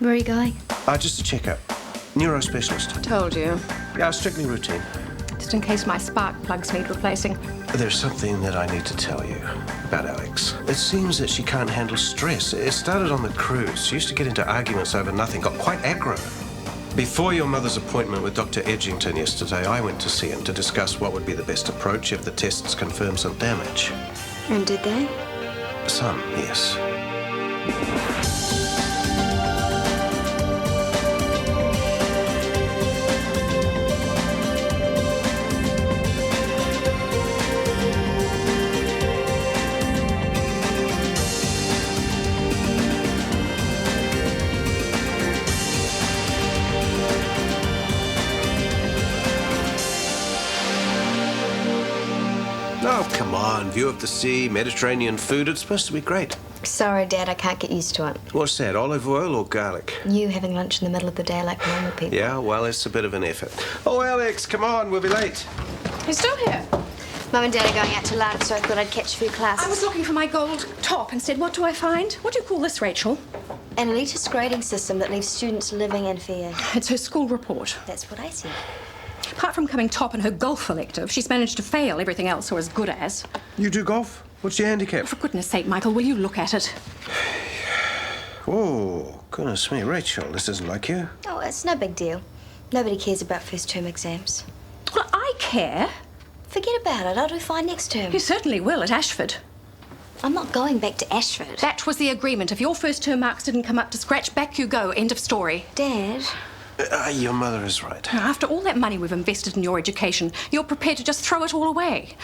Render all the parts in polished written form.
Where are you going? Just a checkup. Neurospecialist. Told you. Yeah, strictly routine. Just in case my spark plugs need replacing. There's something that I need to tell you about Alex. It seems that she can't handle stress. It started on the cruise. She used to get into arguments over nothing, got quite aggro. Before your mother's appointment with Dr. Edgington yesterday, I went to see him to discuss what would be the best approach if the tests confirm some damage. And did they? Some, yes. Oh, come on. View of the sea, Mediterranean food. It's supposed to be great. Sorry, Dad, I can't get used to it. What's that, olive oil or garlic? You having lunch in the middle of the day like normal people. Yeah, well, it's a bit of an effort. Oh, Alex, come on, we'll be late. You're still here? Mum and Dad are going out to lunch, so I thought I'd catch a few classes. I was looking for my gold top. Instead, what do I find? What do you call this, Rachel? An elitist grading system that leaves students living in fear. It's her school report. That's what I said. Apart from coming top in her golf elective, she's managed to fail everything else or as good as. You do golf? What's your handicap? For goodness sake, Michael, will you look at it? Oh, goodness me, Rachel, this isn't like you. Oh, it's no big deal. Nobody cares about first term exams. Well, I care. Forget about it. I'll do fine next term. You certainly will at Ashford. I'm not going back to Ashford. That was the agreement. If your first term marks didn't come up to scratch, back you go. End of story. Dad. Your mother is right. Now, after all that money we've invested in your education, you're prepared to just throw it all away.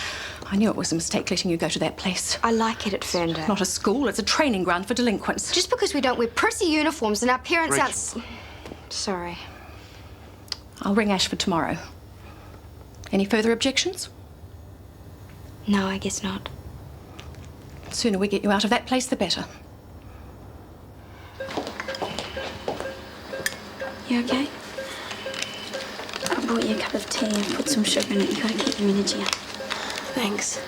I knew it was a mistake letting you go to that place. I like it at Ferndale. Not a school, it's a training ground for delinquents. Just because we don't wear prissy uniforms and our parents Rachel. aren't... Sorry. I'll ring Ashford tomorrow. Any further objections? No, I guess not. The sooner we get you out of that place, the better. You okay? I brought you a cup of tea and put some sugar in it. You gotta keep your energy up. Thanks.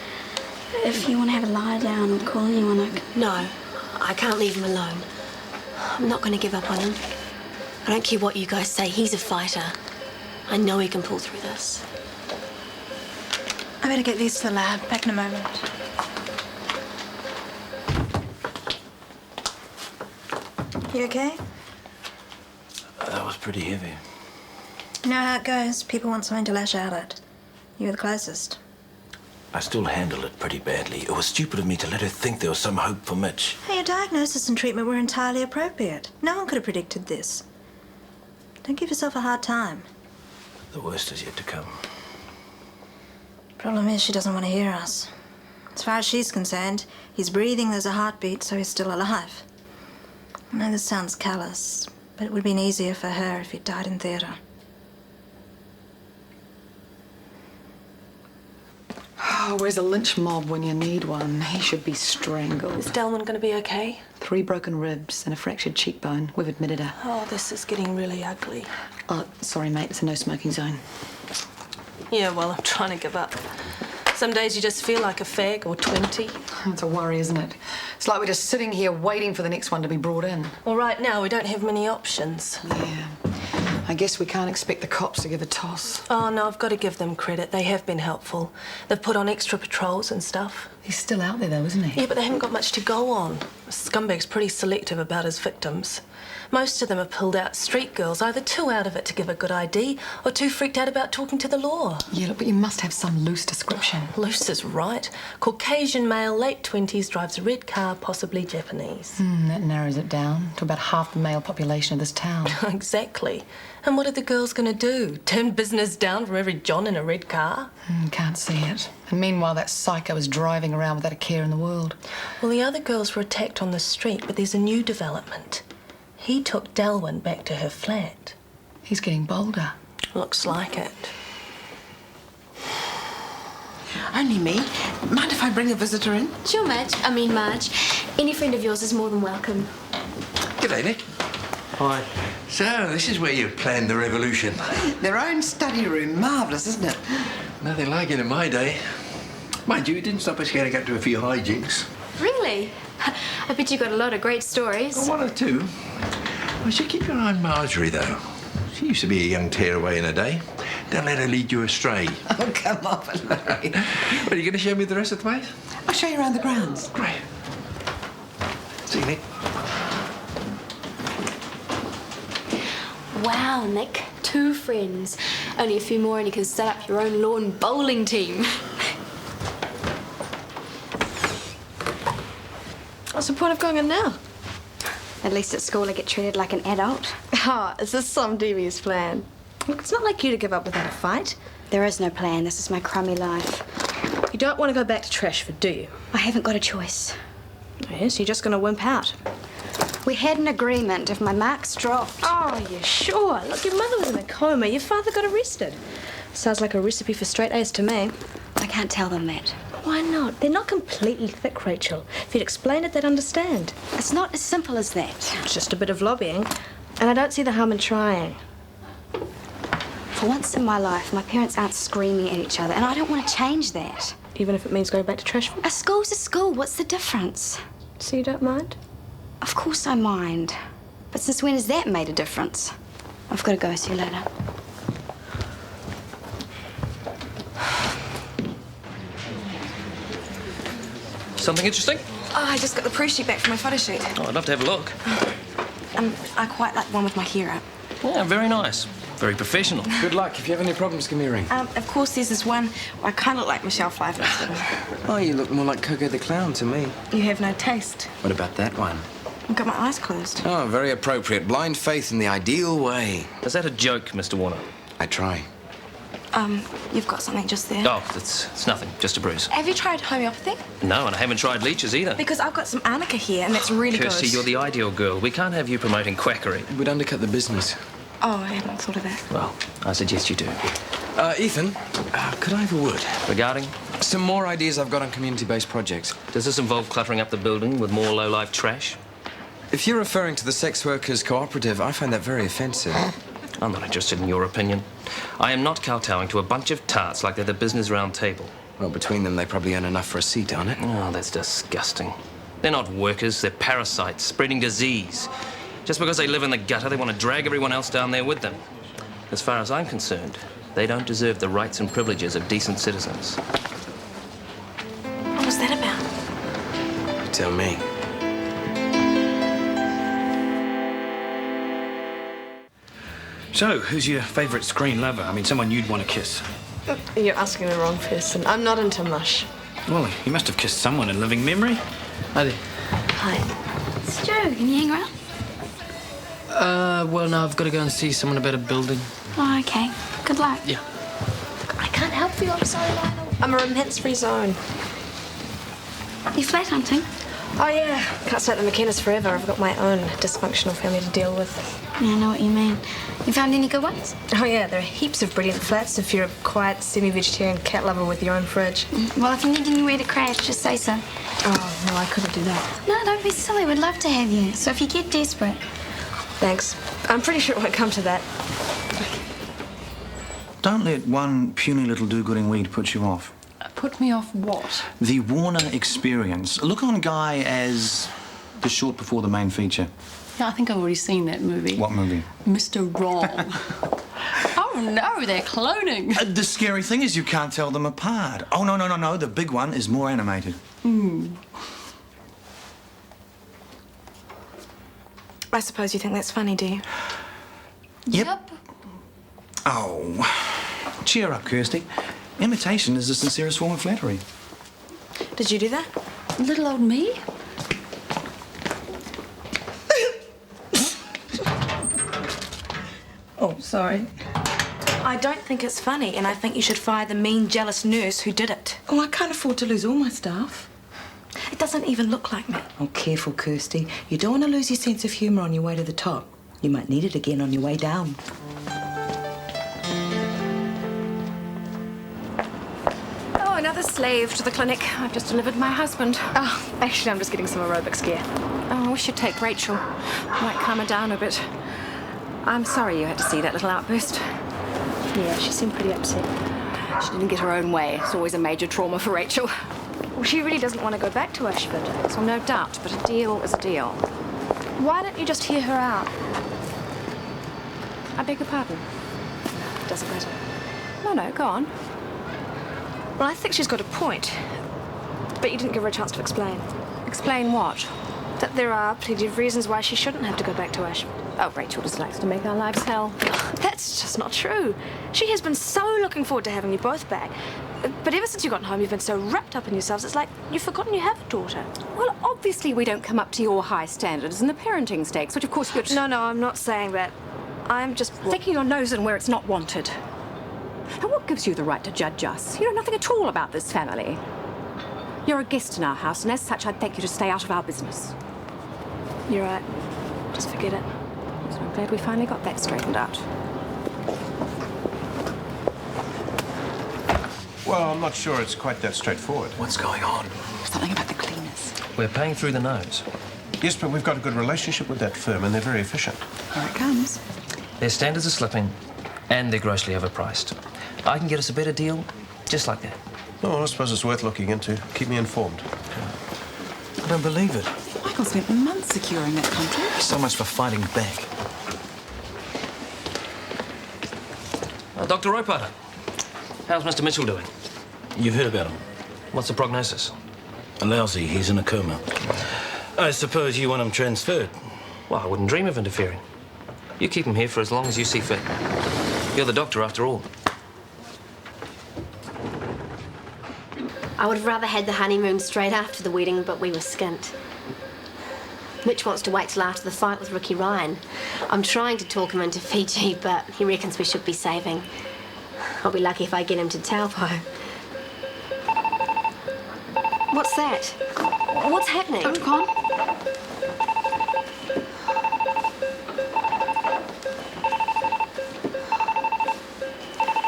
If you want to have a lie down or call anyone, I can... No, I can't leave him alone. I'm not going to give up on him. I don't care what you guys say. He's a fighter. I know he can pull through this. I better get these to the lab. Back in a moment. You okay? That was pretty heavy. You know how it goes. People want something to lash out at. You were the closest. I still handled it pretty badly. It was stupid of me to let her think there was some hope for Mitch. Hey, your diagnosis and treatment were entirely appropriate. No one could have predicted this. Don't give yourself a hard time. The worst is yet to come. Problem is, she doesn't want to hear us. As far as she's concerned, he's breathing, there's a heartbeat, so he's still alive. I know this sounds callous, but it would have been easier for her if he'd died in theatre. Oh, where's a lynch mob when you need one? He should be strangled. Is Delman going to be okay? 3 broken ribs and a fractured cheekbone. We've admitted her. Oh, this is getting really ugly. Oh, sorry, mate. It's a no-smoking zone. Yeah, well, I'm trying to give up. Some days you just feel like a fag or 20. It's a worry, isn't it? It's like we're just sitting here waiting for the next one to be brought in. Well, right now we don't have many options. Yeah. I guess we can't expect the cops to give a toss. Oh, no, I've got to give them credit. They have been helpful. They've put on extra patrols and stuff. He's still out there, though, isn't he? Yeah, but they haven't got much to go on. The scumbag's pretty selective about his victims. Most of them are pulled out street girls, either too out of it to give a good ID or too freaked out about talking to the law. Yeah, look, but you must have some loose description. Loose is right. Caucasian male, late 20s, drives a red car, possibly Japanese. That narrows it down to about half the male population of this town. Exactly. And what are the girls going to do? Turn business down for every John in a red car? Can't see it. And meanwhile, that psycho is driving around without a care in the world. Well, the other girls were attacked on the street, but there's a new development. He took Delwyn back to her flat. He's getting bolder. Looks like it. Only me. Mind if I bring a visitor in? Sure, Marge. Any friend of yours is more than welcome. G'day, Nick. Hi. So, this is where you planned the revolution. Their own study room. Marvellous, isn't it? Nothing like it in my day. Mind you, it didn't stop us getting up to a few hijinks. Really? I bet you got a lot of great stories. Well, 1 or 2. I should keep your eye on Marjorie, though. She used to be a young tearaway in her day. Don't let her lead you astray. Oh, come on, Larry. Are you going to show me the rest of the place? I'll show you around the grounds. Great. See you, Nick. Wow, Nick. 2 friends. Only a few more and you can set up your own lawn bowling team. What's the point of going in now? At least at school I get treated like an adult. Oh, is this some devious plan? Look, it's not like you to give up without a fight. There is no plan. This is my crummy life. You don't want to go back to Trashford, do you? I haven't got a choice. Yes, you're just going to wimp out. We had an agreement. If my marks dropped... Oh, yeah, sure. Look, your mother was in a coma. Your father got arrested. Sounds like a recipe for straight A's to me. I can't tell them that. Why not? They're not completely thick, Rachel. If you'd explain it, they'd understand. It's not as simple as that. It's just a bit of lobbying. And I don't see the harm in trying. For once in my life, my parents aren't screaming at each other, and I don't want to change that. Even if it means going back to Trashford? A school's a school. What's the difference? So you don't mind? Of course I mind. But since when has that made a difference? I've got to go. See you later. Something interesting? Oh, I just got the proof sheet back from my photo shoot. Oh, I'd love to have a look. I quite like the one with my hair up. Yeah, very nice. Very professional. Good luck. If you have any problems, give me a ring. Of course, there's this one. I kind of like Michelle Pfeiffer. Oh, you look more like Coco the Clown to me. You have no taste. What about that one? I've got my eyes closed. Oh, very appropriate. Blind faith in the ideal way. Is that a joke, Mr. Warner? I try. You've got something just there. Oh, it's nothing. Just a bruise. Have you tried homeopathy? No, and I haven't tried leeches either. Because I've got some arnica here, and that's really Kirsty, good. you're the ideal girl. We can't have you promoting quackery. It would undercut the business. Oh, I haven't thought of that. Well, I suggest you do. Ethan, could I have a word? Regarding? Some more ideas I've got on community-based projects. Does this involve cluttering up the building with more low-life trash? If you're referring to the Sex Workers Cooperative, I find that very offensive. I'm not interested in your opinion. I am not kowtowing to a bunch of tarts like they're the business round table. Well, between them, they probably earn enough for a seat, aren't it? Oh, that's disgusting. They're not workers, they're parasites, spreading disease. Just because they live in the gutter, they want to drag everyone else down there with them. As far as I'm concerned, they don't deserve the rights and privileges of decent citizens. What was that about? You tell me. So, who's your favourite screen lover? I mean, someone you'd want to kiss. You're asking the wrong person. I'm not into mush. Well, you must have kissed someone in living memory. Hi there. Hi. It's Joe. Can you hang around? Well, no, I've got to go and see someone about a building. Oh, okay. Good luck. Yeah. I can't help you. I'm sorry, Lionel. I'm a romance-free zone. You flat hunting? Oh, yeah. Can't stay at the McKenna's forever. I've got my own dysfunctional family to deal with. Yeah, I know what you mean. You found any good ones? Oh, yeah. There are heaps of brilliant flats if you're a quiet, semi-vegetarian cat lover with your own fridge. Well, if you need anywhere to crash, just say so. Oh, no, I couldn't do that. No, don't be silly. We'd love to have you. So if you get desperate... Thanks. I'm pretty sure it won't come to that. Don't let one puny little do-gooding weed put you off. Put me off what? The Warner experience. Look on Guy as the short before the main feature. Yeah, I think I've already seen that movie. What movie? Mr. Wrong. Oh, no, they're cloning. The scary thing is you can't tell them apart. Oh, no. The big one is more animated. I suppose you think that's funny, do you? Yep. Oh, cheer up, Kirsty. Imitation is the sincerest form of flattery. Did you do that? Little old me? Oh, sorry. I don't think it's funny, and I think you should fire the mean, jealous nurse who did it. Oh, I can't afford to lose all my staff. It doesn't even look like me. Oh, careful, Kirsty. You don't want to lose your sense of humour on your way to the top. You might need it again on your way down. Oh, another slave to the clinic. I've just delivered my husband. Oh, actually, I'm just getting some aerobics gear. Oh, I wish you'd take Rachel. Might calm her down a bit. I'm sorry you had to see that little outburst. Yeah, she seemed pretty upset. She didn't get her own way. It's always a major trauma for Rachel. Well, she really doesn't want to go back to Ashford. So no doubt, but a deal is a deal. Why don't you just hear her out? I beg your pardon? Doesn't matter. No, go on. Well, I think she's got a point. But you didn't give her a chance to explain. Explain what? That there are plenty of reasons why she shouldn't have to go back to Ash. Oh, Rachel just likes to make our lives hell. That's just not true. She has been so looking forward to having you both back. But ever since you got home, you've been so wrapped up in yourselves, it's like you've forgotten you have a daughter. Well, obviously we don't come up to your high standards in the parenting stakes, which of course you're... No, I'm not saying that. I'm just... Sticking your nose in where it's not wanted. And what gives you the right to judge us? You know nothing at all about this family. You're a guest in our house, and as such, I'd thank you to stay out of our business. You're right. Just forget it. So I'm glad we finally got that straightened out. Well, I'm not sure it's quite that straightforward. What's going on? Something about the cleaners. We're paying through the nose. Yes, but we've got a good relationship with that firm, and they're very efficient. Here it comes. Their standards are slipping, and they're grossly overpriced. I can get us a better deal, just like that. Oh, well, I suppose it's worth looking into. Keep me informed. I don't believe it. Michael spent months securing that contract. So much for fighting back. Dr. Ropeater, how's Mr. Mitchell doing? You've heard about him? What's the prognosis? Lousy. He's in a coma. I suppose you want him transferred? Well, I wouldn't dream of interfering. You keep him here for as long as you see fit. You're the doctor, after all. I would have rather had the honeymoon straight after the wedding, but we were skint. Mitch wants to wait till after the fight with Ricky Ryan. I'm trying to talk him into Fiji, but he reckons we should be saving. I'll be lucky if I get him to Taupo. What's that? What's happening? Don't Con.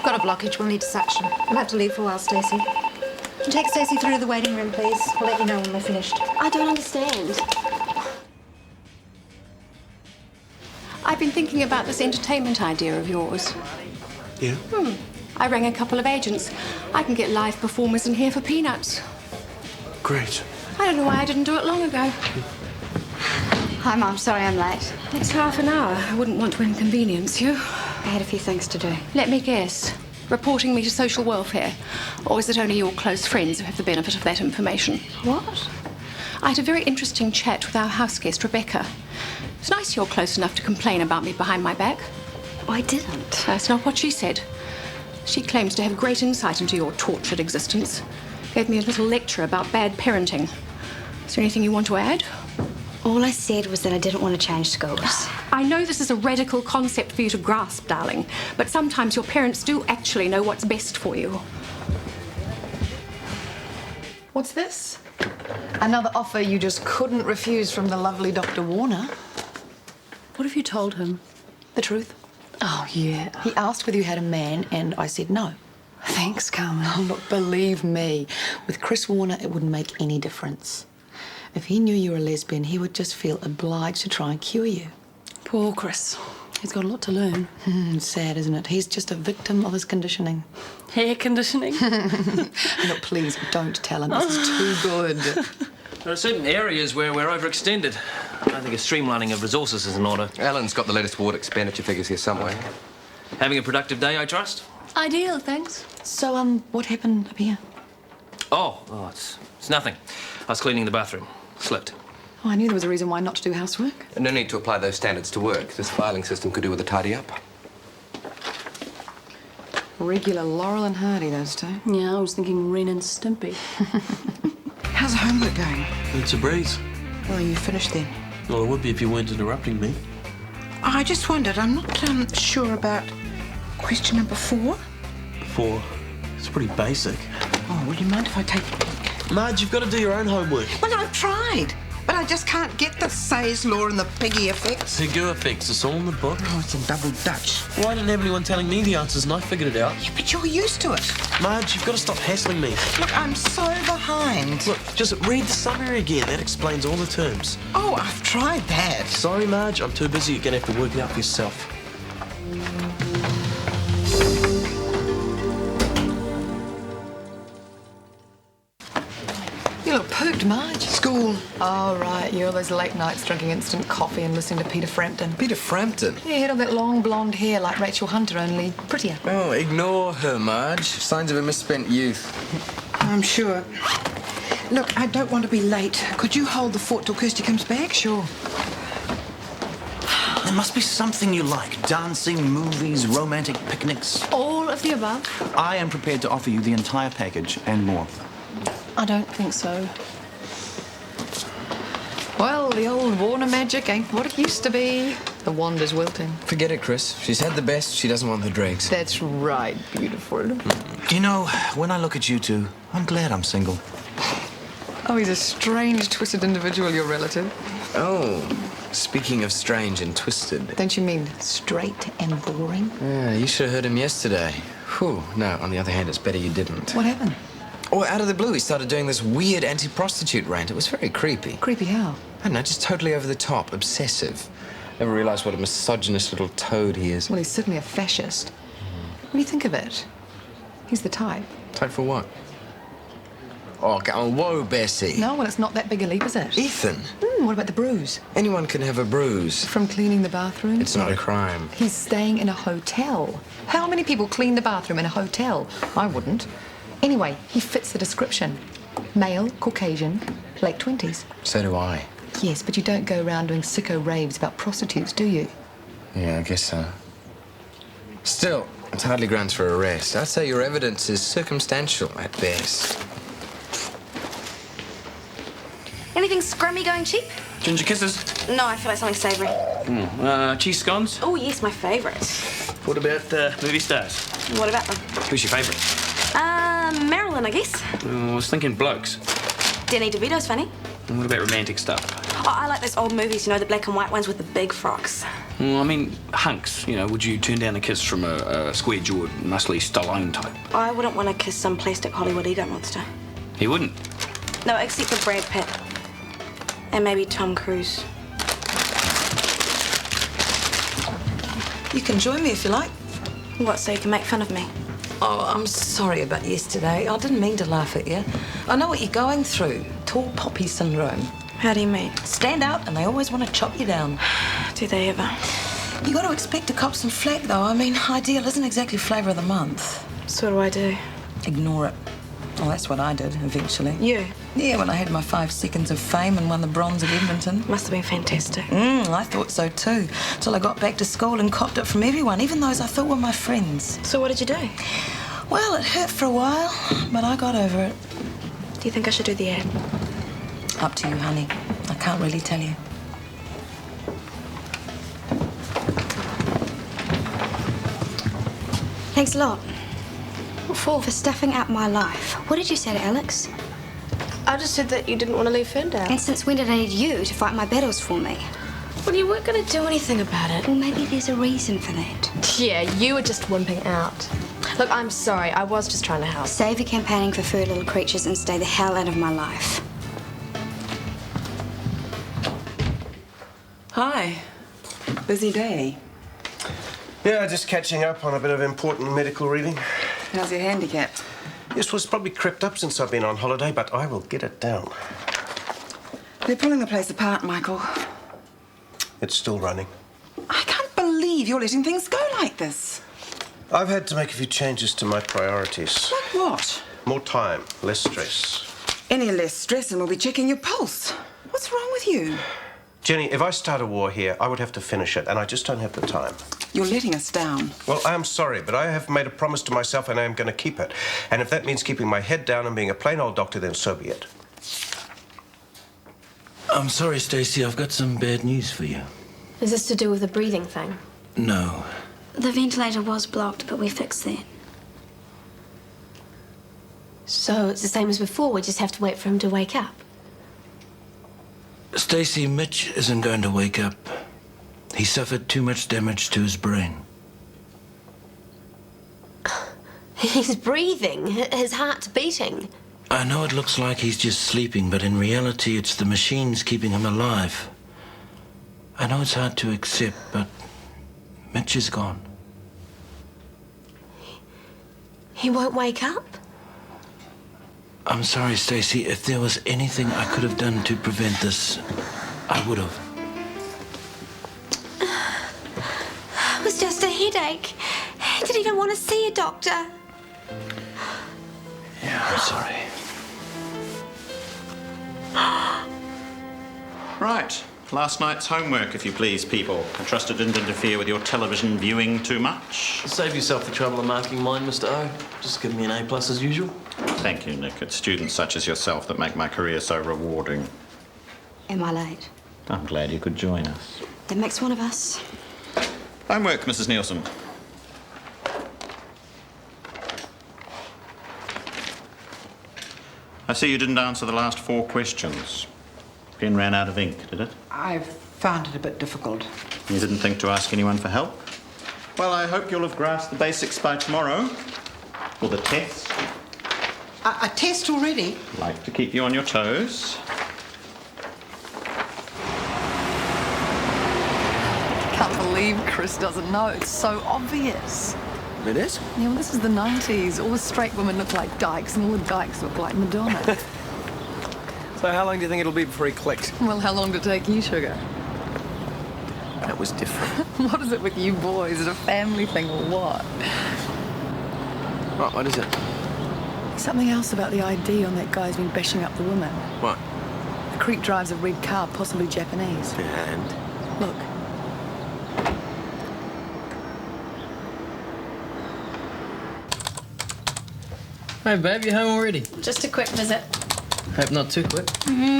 Got a blockage. We'll need suction. We'll have to leave for a while, Stacey. Take Stacey through to the waiting room, please. We'll let you know when we're finished. I don't understand. I've been thinking about this entertainment idea of yours. Yeah? I rang a couple of agents. I can get live performers in here for peanuts. Great. I don't know why I didn't do it long ago. Hi, Mum. Sorry I'm late. It's half an hour. I wouldn't want to inconvenience you. I had a few things to do. Let me guess. Reporting me to social welfare? Or is it only your close friends who have the benefit of that information? What? I had a very interesting chat with our house guest, Rebecca. It's nice you're close enough to complain about me behind my back. I didn't. That's not what she said. She claims to have great insight into your tortured existence. Gave me a little lecture about bad parenting. Is there anything you want to add? All I said was that I didn't want to change schools. I know this is a radical concept for you to grasp, darling, but sometimes your parents do actually know what's best for you. What's this? Another offer you just couldn't refuse from the lovely Dr. Warner. What have you told him? The truth. Oh, yeah. He asked whether you had a man, and I said no. Thanks, Carmen. Oh, look, believe me, with Chris Warner, it wouldn't make any difference. If he knew you were a lesbian, he would just feel obliged to try and cure you. Poor Chris. He's got a lot to learn. Sad, isn't it? He's just a victim of his conditioning. Hair conditioning? Look, please, don't tell him. This is too good. There are certain areas where we're overextended. I think a streamlining of resources is in order. Alan's got the latest ward expenditure figures here somewhere. Having a productive day, I trust? Ideal, thanks. So, what happened up here? Oh, it's nothing. I was cleaning the bathroom. Slipped. Oh, I knew there was a reason why not to do housework. No need to apply those standards to work. This filing system could do with a tidy up. Regular Laurel and Hardy, those two. Yeah, I was thinking Ren and Stimpy. How's homework going? It's a breeze. Oh, you finished then? Well, it would be if you weren't interrupting me. I just wondered, I'm not sure about question number 4. 4. It's pretty basic. Oh, would you mind if I take it? Marge, you've got to do your own homework. Well, I've tried, but I just can't get the Say's law and the Piggy effect. Segu effects, it's all in the book. Oh, it's in double Dutch. Well, I didn't have anyone telling me the answers and I figured it out. Yeah, but you're used to it. Marge, you've got to stop hassling me. Look, I'm so behind. Look, just read the summary again. That explains all the terms. Oh, I've tried that. Sorry, Marge, I'm too busy. You're going to have to work it out for yourself. You look pooped. moved, Marge? School. Oh, right. You're those late nights drinking instant coffee and listening to Peter Frampton. Peter Frampton? Yeah, he had all that long blonde hair like Rachel Hunter, only prettier. Oh, ignore her, Marge. Signs of a misspent youth. I'm sure. Look, I don't want to be late. Could you hold the fort till Kirsty comes back? Sure. There must be something you like. Dancing, movies, romantic picnics. All of the above? I am prepared to offer you the entire package and more. I don't think so. Well, the old Warner magic ain't what it used to be. The wand is wilting. Forget it, Chris. She's had the best. She doesn't want the dregs. That's right, beautiful. You know, when I look at you two, I'm glad I'm single. Oh, he's a strange, twisted individual, your relative. Oh, speaking of strange and twisted. Don't you mean straight and boring? Yeah, you should have heard him yesterday. Whew. No, on the other hand, it's better you didn't. What happened? Oh, out of the blue, he started doing this weird anti-prostitute rant. It was very creepy. Creepy how? I don't know, just totally over the top, obsessive. Never realised what a misogynist little toad he is. Well, he's certainly a fascist. What do you think of it? He's the type. Type for what? Oh, whoa, Bessie. No, well, it's not that big a leap, is it? Ethan. What about the bruise? Anyone can have a bruise. From cleaning the bathroom? It's not a crime. He's staying in a hotel. How many people clean the bathroom in a hotel? I wouldn't. Anyway, he fits the description. Male, Caucasian, late 20s. So do I. Yes, but you don't go around doing sicko raves about prostitutes, do you? Yeah, I guess so. Still, it's hardly grounds for arrest. I'd say your evidence is circumstantial at best. Anything scrummy going cheap? Ginger kisses? No, I feel like something savoury. Cheese scones? Oh, yes, my favourite. What about the movie stars? What about them? Who's your favourite? Marilyn, I guess. I was thinking blokes. Danny DeVito's funny. And what about romantic stuff? Oh, I like those old movies, you know, the black and white ones with the big frocks. Well, I mean, hunks. You know, would you turn down a kiss from a square-jawed, muscly Stallone type? I wouldn't want to kiss some plastic Hollywood ego monster. He wouldn't. No, except for Brad Pitt. And maybe Tom Cruise. You can join me if you like. What, so you can make fun of me? Oh, I'm sorry about yesterday. I didn't mean to laugh at you. I know what you're going through. Tall poppy syndrome. How do you mean? Stand out and they always want to chop you down. Do they ever? You got to expect to cop some flack, though. I mean, ideal isn't exactly flavour of the month. So what do I do? Ignore it. Well, that's what I did, eventually. You? Yeah, when I had my 5 seconds of fame and won the bronze at Edmonton. Must have been fantastic. I thought so too. Till I got back to school and copped it from everyone, even those I thought were my friends. So what did you do? Well, it hurt for a while, but I got over it. Do you think I should do the ad? Up to you, honey. I can't really tell you. Thanks a lot. What for? For stuffing up my life. What did you say to Alex? I just said that you didn't want to leave Ferndale. And since when did I need you to fight my battles for me? Well, you weren't going to do anything about it. Well, maybe there's a reason for that. Yeah, you were just wimping out. Look, I'm sorry. I was just trying to help. Save your campaigning for furry little creatures and stay the hell out of my life. Hi. Busy day. Yeah, just catching up on a bit of important medical reading. How's your handicap? Yes, well, it's probably crept up since I've been on holiday, but I will get it down. They're pulling the place apart, Michael. It's still running. I can't believe you're letting things go like this. I've had to make a few changes to my priorities. Like what? More time, less stress. Any less stress and we'll be checking your pulse. What's wrong with you? Jenny, if I start a war here, I would have to finish it, and I just don't have the time. You're letting us down. Well, I am sorry, but I have made a promise to myself, and I am going to keep it. And if that means keeping my head down and being a plain old doctor, then so be it. I'm sorry, Stacey. I've got some bad news for you. Is this to do with the breathing thing? No. The ventilator was blocked, but we fixed that. So it's the same as before, we just have to wait for him to wake up? Stacey, Mitch isn't going to wake up. He suffered too much damage to his brain. He's breathing, his heart's beating. I know it looks like he's just sleeping, but in reality, it's the machines keeping him alive. I know it's hard to accept, but Mitch is gone. He won't wake up? I'm sorry, Stacey. If there was anything I could have done to prevent this, I would have. It was just a headache. I didn't even want to see a doctor. Yeah, I'm sorry. Right. Last night's homework, if you please, people. I trust it didn't interfere with your television viewing too much. Save yourself the trouble of marking mine, Mr. O. Just give me an A+ as usual. Thank you, Nick. It's students such as yourself that make my career so rewarding. Am I late? I'm glad you could join us. That makes one of us. Homework, Mrs. Nielsen. I see you didn't answer the last 4 questions. Pen ran out of ink, did it? I found it a bit difficult. You didn't think to ask anyone for help? Well, I hope you'll have grasped the basics by tomorrow. For the test. A test already? Like to keep you on your toes. Can't believe Chris doesn't know. It's so obvious. It is? Yeah, well, this is the 90s. All the straight women look like dykes, and all the dykes look like Madonna. So how long do you think it'll be before he clicks? Well, how long did it take you, sugar? That was different. What is it with you boys? Is it a family thing or what? Right, what is it? Something else about the ID on that guy who's been bashing up the woman. What? The creep drives a red car, possibly Japanese. And? Look. Hey, babe, you home already? Just a quick visit. Hope not too quick.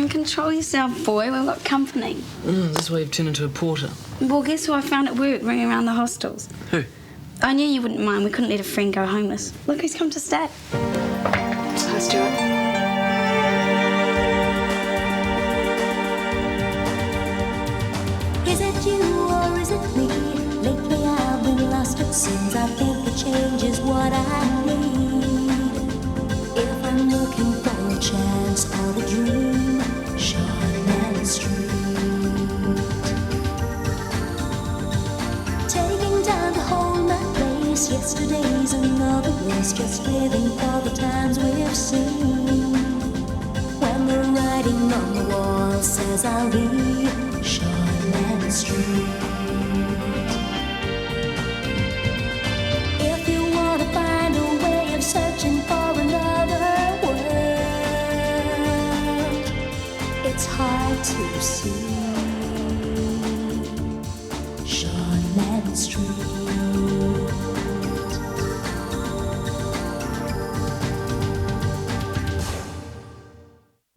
Control yourself, boy. We've got company. This way you've turned into a porter. Well, guess who I found at work ringing around the hostels? Who? I knew you wouldn't mind. We couldn't let a friend go homeless. Look who's come to stay. Hi, Stuart. Is it you or is it me? Lately I've been lost it seems. I think the change is what I need. If I'm looking for a chance or a dream, Shortland Street. Taking time to hold my place. Yesterday's another race. Just living for the times we've seen. When the writing on the wall says I'll be Shortland Street. If you want to find a way of searching for another world, it's hard to see Shortland Street.